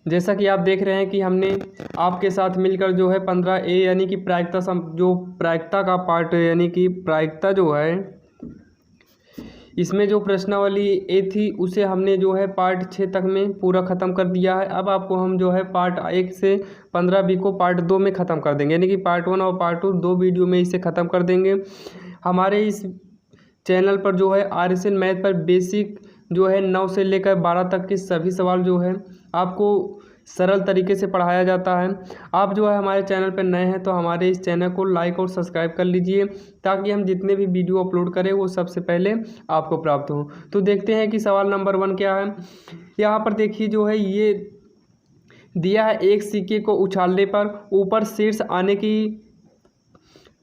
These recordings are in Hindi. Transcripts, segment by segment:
जैसा कि आप देख रहे हैं कि हमने आपके साथ मिलकर जो है 15A यानी कि प्रायिकता जो प्रायिकता का पार्ट यानी कि प्रायिकता जो है इसमें जो प्रश्नावली ए थी उसे हमने जो है पार्ट 6 तक में पूरा ख़त्म कर दिया है। अब आपको हम जो है पार्ट 1 से 15B को पार्ट 2 में ख़त्म कर देंगे, यानी कि पार्ट 1 और पार्ट 2 दो वीडियो में इसे ख़त्म कर देंगे। हमारे इस चैनल पर जो है RSN मैथ पर बेसिक जो है 9 से लेकर 12 तक के सभी सवाल जो है आपको सरल तरीके से पढ़ाया जाता है। आप जो है हमारे चैनल पर नए हैं तो हमारे इस चैनल को लाइक और सब्सक्राइब कर लीजिए ताकि हम जितने भी वीडियो अपलोड करें वो सबसे पहले आपको प्राप्त हो। तो देखते हैं कि सवाल नंबर 1 क्या है। यहाँ पर देखिए जो है ये दिया है, एक सिक्के को उछालने पर ऊपर शीर्ष आने की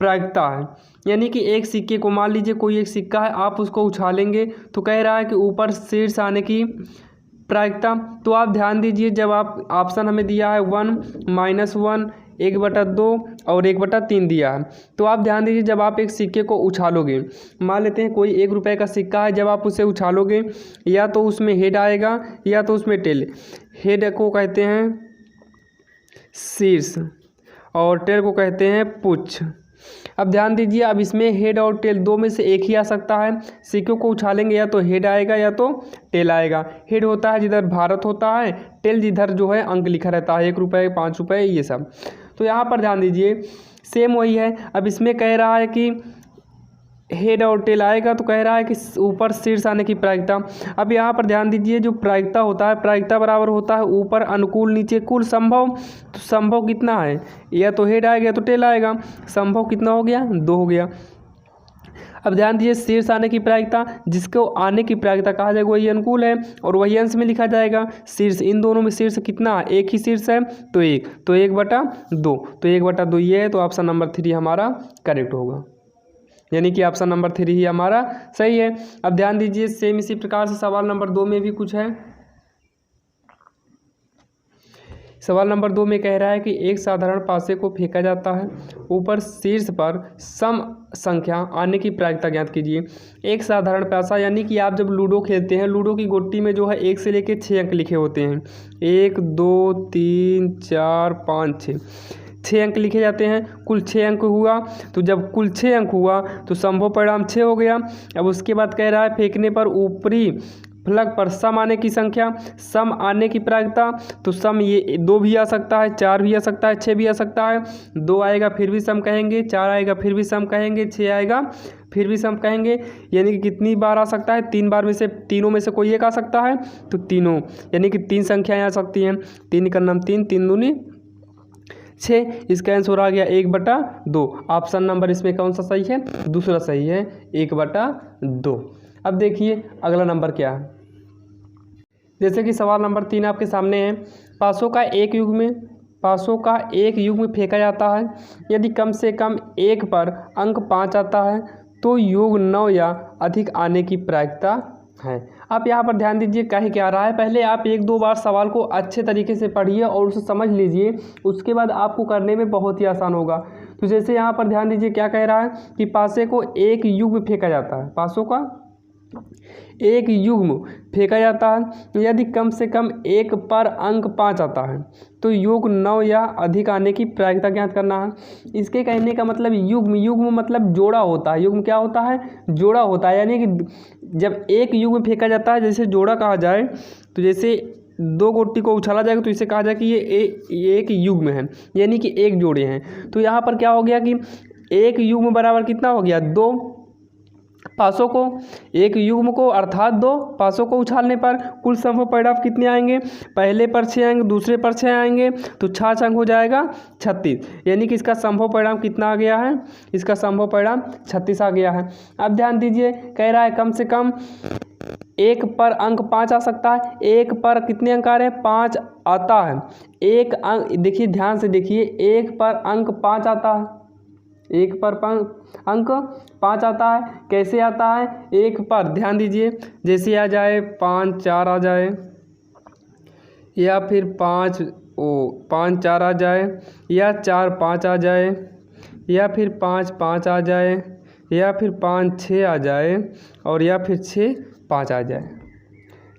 प्रायिकता है। यानी कि एक सिक्के को, मान लीजिए कोई एक सिक्का है, आप उसको उछालेंगे तो कह रहा है कि ऊपर शीर्ष आने की प्रायिकता। तो आप ध्यान दीजिए, जब आप ऑप्शन हमें दिया है 1, -1, 1/2 और 1/3 दिया है, तो आप ध्यान दीजिए जब आप एक सिक्के को उछालोगे, मान लेते हैं कोई 1 रुपये का सिक्का है, जब आप उसे उछालोगे या तो उसमें हेड आएगा या तो उसमें टेल। हेड को कहते हैं शीर्ष और टेल को कहते हैं पुच्छ। अब ध्यान दीजिए, अब इसमें हेड और टेल दो में से एक ही आ सकता है। सिक्कों को उछालेंगे या तो हेड आएगा या तो टेल आएगा। हेड होता है जिधर भारत होता है, टेल जिधर जो है अंक लिखा रहता है, 1 रुपये 5 रुपये ये सब। तो यहाँ पर ध्यान दीजिए सेम वही है। अब इसमें कह रहा है कि हेड और टेल आएगा तो कह रहा है कि ऊपर शीर्ष आने की प्रायिकता। अब यहाँ पर ध्यान दीजिए जो प्रायिकता होता है, प्रायिकता बराबर होता है ऊपर अनुकूल नीचे कुल संभव। तो संभव कितना है, या तो हेड आएगा या तो टेल आएगा। संभव कितना हो गया, 2 हो गया। अब ध्यान दीजिए शीर्ष आने की प्रायिकता, जिसको आने की प्रायिकता कहा जाएगा वही अनुकूल है और वही अंश में लिखा जाएगा। शीर्ष, इन दोनों में शीर्ष कितना है, एक ही शीर्ष है तो 1, तो 1/2, तो 1/2 ये है। तो ऑप्शन नंबर 3 हमारा करेक्ट होगा, यानी कि ऑप्शन नंबर 3 ही हमारा सही है। अब ध्यान दीजिए सेम इसी प्रकार से सवाल नंबर 2 में भी कुछ है। सवाल नंबर 2 में कह रहा है कि एक साधारण पासे को फेंका जाता है, ऊपर शीर्ष पर सम संख्या आने की प्रायिकता ज्ञात कीजिए। एक साधारण पासा यानी कि आप जब लूडो खेलते हैं, लूडो की गोटी में जो है 1 से लेकर 6 अंक लिखे होते हैं। 1 2 3 4 5 6 अंक लिखे जाते हैं। कुल 6 अंक हुआ, तो जब कुल 6 अंक हुआ तो संभव परिणाम 6 हो गया। अब उसके बाद कह रहा है फेंकने पर ऊपरी फलक पर सम आने की संख्या, सम आने की प्रायिकता। तो सम ये 2 भी आ सकता है, 4 भी आ सकता है, 6 भी आ सकता है। 2 आएगा फिर भी सम कहेंगे, 4 आएगा फिर भी सम कहेंगे, 6 आएगा फिर भी सम कहेंगे। यानी कि कितनी बार आ सकता है, 3 बार में से, तीनों में से कोई एक आ सकता है। तो तीनों, यानी कि 3 संख्याएँ आ सकती हैं। 3 का नाम 3, 3 दूनी 6। इसका आंसर आ गया 1/2। ऑप्शन नंबर इसमें कौन सा सही है, दूसरा सही है, 1/2। अब देखिए अगला नंबर क्या है। जैसे कि सवाल नंबर 3 आपके सामने है। पासों का एक युग में फेंका जाता है, यदि कम से कम एक पर अंक 5 आता है तो योग 9 या अधिक आने की प्रायिकता है। आप यहाँ पर ध्यान दीजिए कह क्या रहा है। पहले आप 1-2 बार सवाल को अच्छे तरीके से पढ़िए और उसे समझ लीजिए, उसके बाद आपको करने में बहुत ही आसान होगा। तो जैसे यहाँ पर ध्यान दीजिए क्या कह रहा है कि पासे को एक युग में फेंका जाता है, पासों का एक युग्म फेंका जाता है, यदि कम से कम एक पर अंक 5 आता है तो योग 9 या अधिक आने की प्रायिकता ज्ञात करना है। इसके कहने का मतलब युग्म मतलब जोड़ा होता है। युग्म क्या होता है, जोड़ा होता है। यानी कि जब एक युग्म फेंका जाता है, जैसे जोड़ा कहा जाए, तो जैसे 2 गोटी को उछाला जाएगा तो इसे कहा जाए कि ये एक युग्म है, यानी कि एक जोड़े हैं। तो यहाँ पर क्या हो गया कि एक युग्म बराबर कितना हो गया, 2 पासों को, एक युग्म को अर्थात 2 पासों को उछालने पर कुल संभव परिणाम कितने आएंगे, पहले पर 6 आएंगे, दूसरे पर 6 आएंगे, तो 6 अंक हो जाएगा 36। यानी कि इसका संभव परिणाम कितना आ गया है, इसका संभव परिणाम 36 आ गया है। अब ध्यान दीजिए कह रहा है कम से कम एक पर अंक 5 आ सकता है। एक पर कितने अंक आ रहे हैं, 5 आता है। एक अंक, देखिए ध्यान से देखिए, एक पर अंक 5 आता है, एक पर अंक 5 आता है। कैसे आता है, एक पर ध्यान दीजिए, जैसे आ जाए 5 4 आ जाए, या फिर 5 4 आ जाए, या 4 5 आ जाए, या फिर 5 5 आ जाए, या फिर 5 6 आ जाए, और या फिर 6 5 आ जाए।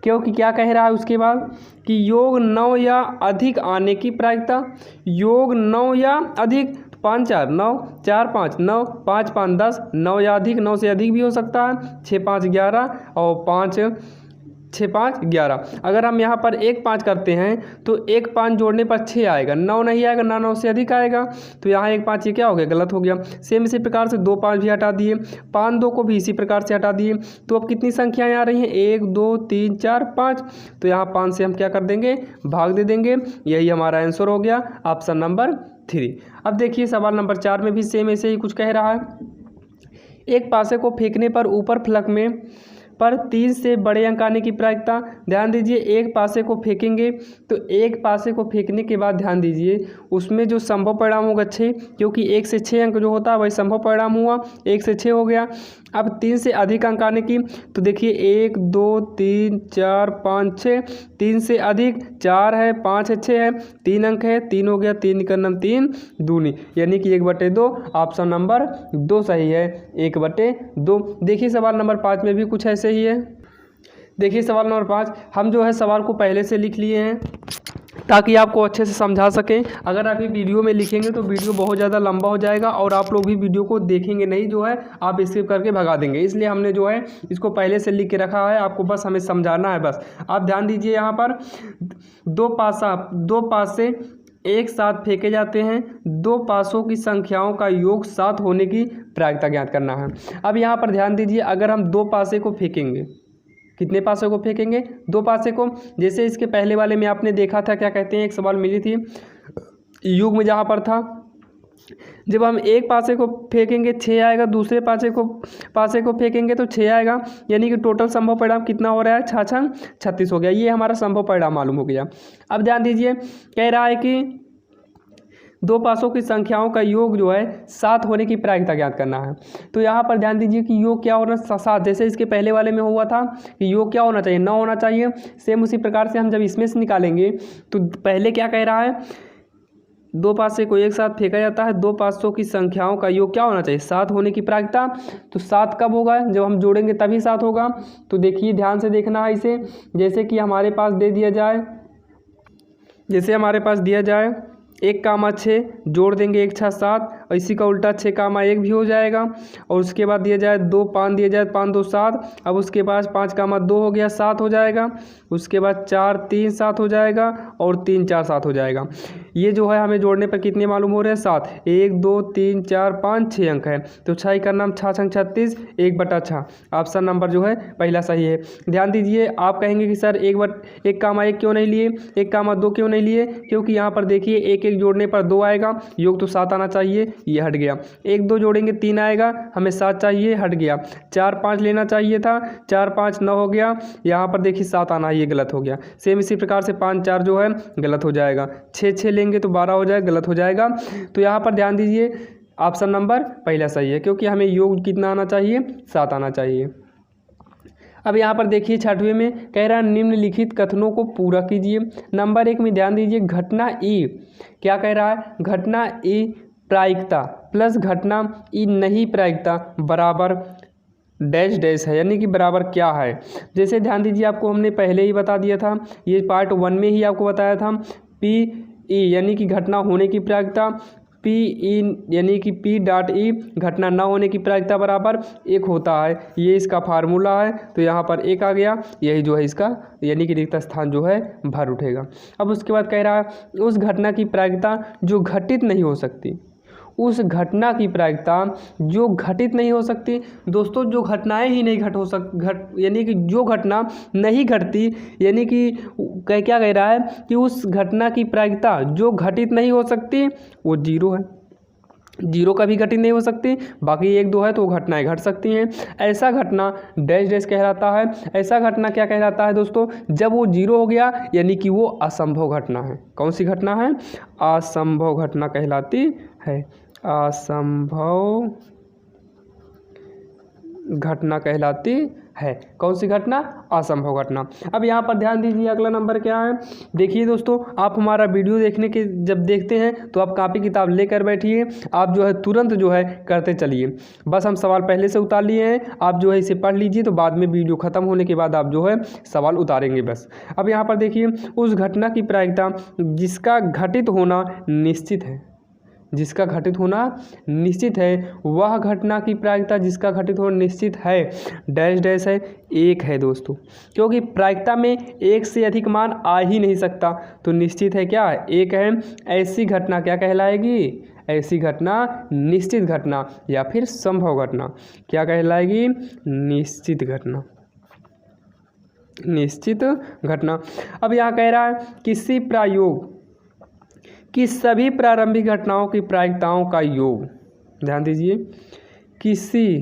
क्योंकि क्या कह रहा है उसके बाद कि योग 9 या अधिक आने की प्रायिकता, योग 9 या अधिक, 5 4 9, 4 5 9, 5 5 10, 9 या अधिक, 9 से अधिक भी हो सकता है, 6 5 11 और 5 6 5 11। अगर हम यहाँ पर 1 5 करते हैं तो 1 5 जोड़ने पर 6 आएगा, 9 नहीं आएगा, ना 9 से अधिक आएगा, तो यहाँ 1 5 ये क्या हो गया, गलत हो गया। सेम इसी प्रकार से 2 5 भी हटा दिए, 5 2 को भी इसी प्रकार से हटा दिए। तो अब कितनी संख्याएं आ रही हैं, 1 2 3 4 5, तो यहाँ 5 से हम क्या कर देंगे, भाग दे देंगे। यही हमारा आंसर हो गया, ऑप्शन नंबर 3। अब देखिए सवाल नंबर 4 में भी सेम ऐसे ही कुछ कह रहा है। एक पासे को फेंकने पर ऊपर फलक में पर 3 से बड़े अंक आने की प्रायिकता। ध्यान दीजिए, एक पासे को फेंकेंगे तो एक पासे को फेंकने के बाद ध्यान दीजिए उसमें जो संभव परिणाम होगा 6, क्योंकि 1 से 6 अंक जो होता है वही संभव परिणाम हुआ, 1 से 6 हो गया। अब 3 से अधिक अंक आने की, तो देखिए 1 2 3 4 5 6, 3 से अधिक 4 है, 5 है, 6 है, 3 अंक है, 3 हो गया, 3 का नाम 3 दूनी, यानी कि 1/2, ऑप्शन नंबर 2 सही है, 1/2। देखिए सवाल नंबर 5 में भी कुछ ऐसे ही है। देखिए सवाल नंबर 5, हम जो है सवाल को पहले से लिख लिए हैं ताकि आपको अच्छे से समझा सकें। अगर आप ये वीडियो में लिखेंगे तो वीडियो बहुत ज़्यादा लंबा हो जाएगा और आप लोग भी वीडियो को देखेंगे नहीं, जो है आप स्किप करके भगा देंगे, इसलिए हमने जो है इसको पहले से लिख के रखा है, आपको बस हमें समझाना है बस। आप ध्यान दीजिए, यहाँ पर दो पासे एक साथ फेंके जाते हैं, 2 पासों की संख्याओं का योग 7 होने की प्रायिकता ज्ञात करना है। अब यहाँ पर ध्यान दीजिए, अगर हम 2 पासे को फेंकेंगे, कितने पासे को फेंकेंगे, 2 पासे को, जैसे इसके पहले वाले में आपने देखा था, क्या कहते हैं, एक सवाल मिली थी युग में जहाँ पर था, जब हम एक पासे को फेंकेंगे 6 आएगा, दूसरे पासे को फेंकेंगे तो 6 आएगा, यानी कि टोटल संभव परिणाम कितना हो रहा है, 6 36 हो गया। ये हमारा संभव परिणाम मालूम हो गया। अब ध्यान दीजिए, कह रहा है कि 2 पासों की संख्याओं का योग जो है 7 होने की प्रायिकता ज्ञात करना है। तो यहाँ पर ध्यान दीजिए कि योग क्या होना, 7, जैसे इसके पहले वाले में हुआ था कि योग क्या होना चाहिए, 9 होना चाहिए। सेम उसी प्रकार से हम जब इसमें से निकालेंगे तो पहले क्या कह रहा है, 2 पासे को एक साथ फेंका जाता है, 2 पासों की संख्याओं का योग क्या होना चाहिए, 7 होने की प्रायिकता। तो 7 कब होगा, जब हम जोड़ेंगे तभी 7 होगा। तो देखिए ध्यान से देखना है इसे, जैसे कि हमारे पास दे दिया जाए, जैसे हमारे पास दिया जाए 1,6 जोड़ देंगे 1 6 7, और इसी का उल्टा 6,1 भी हो जाएगा। और उसके बाद दिया जाए 2 5 दिया जाए, 5 2 7, अब उसके बाद 5,2 हो गया, 7 हो जाएगा। उसके बाद 4 3 7 हो जाएगा, और 3 4 7 हो जाएगा। ये जो है हमें जोड़ने पर कितने मालूम हो रहे हैं, 7, 1 2 3 4 5 6 अंक है, तो 6 का नाम 6 6 36, 1/6, ऑप्शन नंबर जो है पहला सही है। ध्यान दीजिए, आप कहेंगे कि सर 1,1 क्यों नहीं लिए, 1,2 क्यों नहीं लिए, क्योंकि यहाँ पर देखिए 1 1 जोड़ने पर 2 आएगा, योग तो 7 आना चाहिए, ये हट गया। 1 2 जोड़ेंगे 3 आएगा, हमें 7 चाहिए, हट गया। 4 5 लेना चाहिए था, 4 5 9 हो गया, यहाँ पर देखिए 7 आना, ये गलत हो गया। सेम इसी प्रकार से 5 4 जो है गलत हो जाएगा, 6 6 लेंगे तो 12 हो जाएगा, गलत हो जाएगा। तो यहाँ पर ध्यान दीजिए, ऑप्शन नंबर पहला सही है, क्योंकि हमें योग कितना आना चाहिए, 7 आना चाहिए। अब यहाँ पर देखिए 6वें में कह रहा है निम्नलिखित कथनों को पूरा कीजिए। नंबर 1 में ध्यान दीजिए, घटना ई, क्या कह रहा है, घटना ई प्रायिकता प्लस घटना ई नहीं प्रायिकता बराबर डैश डैश है, यानी कि बराबर क्या है। जैसे ध्यान दीजिए, आपको हमने पहले ही बता दिया था, ये पार्ट 1 में ही आपको बताया था, पी ई यानी कि घटना होने की प्रायिकता, पी ई यानी कि पी डॉट ई घटना न होने की प्रायिकता बराबर 1 होता है। ये इसका फार्मूला है, तो यहाँ पर 1 आ गया, यही जो है इसका यानी कि रिक्त स्थान जो है भर उठेगा। अब उसके बाद कह रहा है उस घटना की प्रायिकता जो घटित नहीं हो सकती, उस घटना की प्रायिकता जो घटित नहीं हो सकती। दोस्तों, जो घटनाएं ही नहीं यानी कि जो घटना नहीं घटती, यानी कि क्या कह रहा है कि उस घटना की प्रायिकता जो घटित नहीं हो सकती वो 0 है। 0 कभी घटित नहीं हो सकती, बाकी 1 2 है तो वो घटनाएं घट सकती हैं। ऐसा घटना डैश डैश कहलाता है। ऐसा घटना क्या कहलाता है दोस्तों, जब वो 0 हो गया यानी कि वो असंभव घटना है। कौन सी घटना है, असंभव घटना कहलाती है, असंभव घटना कहलाती है। कौन सी घटना? असंभव घटना। अब यहाँ पर ध्यान दीजिए अगला नंबर क्या है। देखिए दोस्तों, आप हमारा वीडियो देखने के जब देखते हैं तो आप कापी किताब लेकर बैठिए, आप जो है तुरंत जो है करते चलिए। बस हम सवाल पहले से उतार लिए हैं, आप जो है इसे पढ़ लीजिए, तो बाद में वीडियो ख़त्म होने के बाद आप जो है सवाल उतारेंगे बस। अब यहाँ पर देखिए, उस घटना की प्रायिकता जिसका घटित होना निश्चित है, जिसका घटित होना निश्चित है, वह घटना की प्रायिकता जिसका घटित होना निश्चित है डैश डैश है, एक है दोस्तों। क्योंकि प्रायिकता में एक से अधिक मान आ ही नहीं सकता, तो निश्चित है क्या? एक है। ऐसी घटना क्या कहलाएगी? ऐसी घटना निश्चित घटना या फिर संभव घटना क्या कहलाएगी? निश्चित घटना, निश्चित घटना। अब यहाँ कह रहा है किसी प्रायोग कि सभी प्रारंभिक घटनाओं की प्रायिकताओं का योग, ध्यान दीजिए, किसी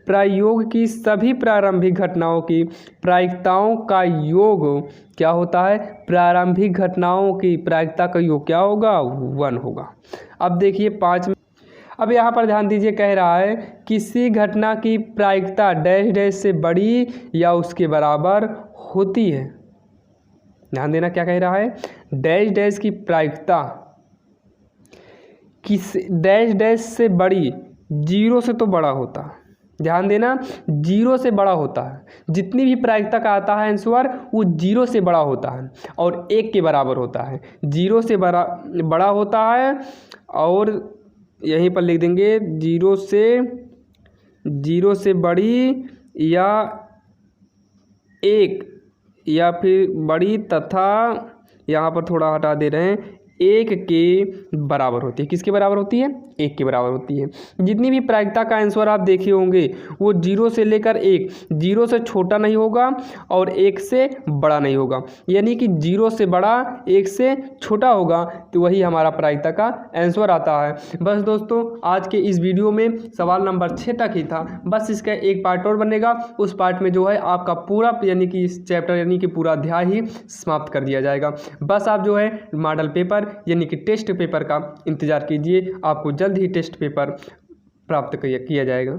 प्रायोग की सभी प्रारंभिक घटनाओं की प्रायिकताओं का योग क्या होता है? प्रारंभिक घटनाओं की प्रायिकता का योग क्या होगा? 1 होगा। अब देखिए 5 में, अब यहाँ पर ध्यान दीजिए, कह रहा है किसी घटना की प्रायिकता डैश डैश से बड़ी या उसके बराबर होती है। ध्यान देना, क्या कह रहा है? डैश डैश की प्रायिकता किस डैश डैश से बड़ी, 0 से तो बड़ा होता है। ध्यान देना, 0 से बड़ा होता है। जितनी भी प्रायिकता का आता है आंसर वो 0 से बड़ा होता है और 1 के बराबर होता है। 0 से बड़ा होता है और यहीं पर लिख देंगे 0 से बड़ी या 1 या फिर बड़ी तथा यहाँ पर थोड़ा हटा दे रहे हैं 1 के बराबर होती है। किसके बराबर होती है? 1 के बराबर होती है। जितनी भी प्रायिकता का आंसर आप देखे होंगे वो 0 से लेकर 1, 0 से छोटा नहीं होगा और 1 से बड़ा नहीं होगा, यानी कि 0 से बड़ा 1 से छोटा होगा, तो वही हमारा प्रायिकता का आंसर आता है। बस दोस्तों, आज के इस वीडियो में सवाल नंबर 6 तक ही था। बस इसका एक पार्ट और बनेगा, उस पार्ट में जो है आपका पूरा यानी कि इस चैप्टर यानी कि पूरा अध्याय ही समाप्त कर दिया जाएगा। बस आप जो है मॉडल पेपर यानी कि टेस्ट पेपर का इंतज़ार कीजिए, आपको जल्द ही टेस्ट पेपर प्राप्त किया जाएगा।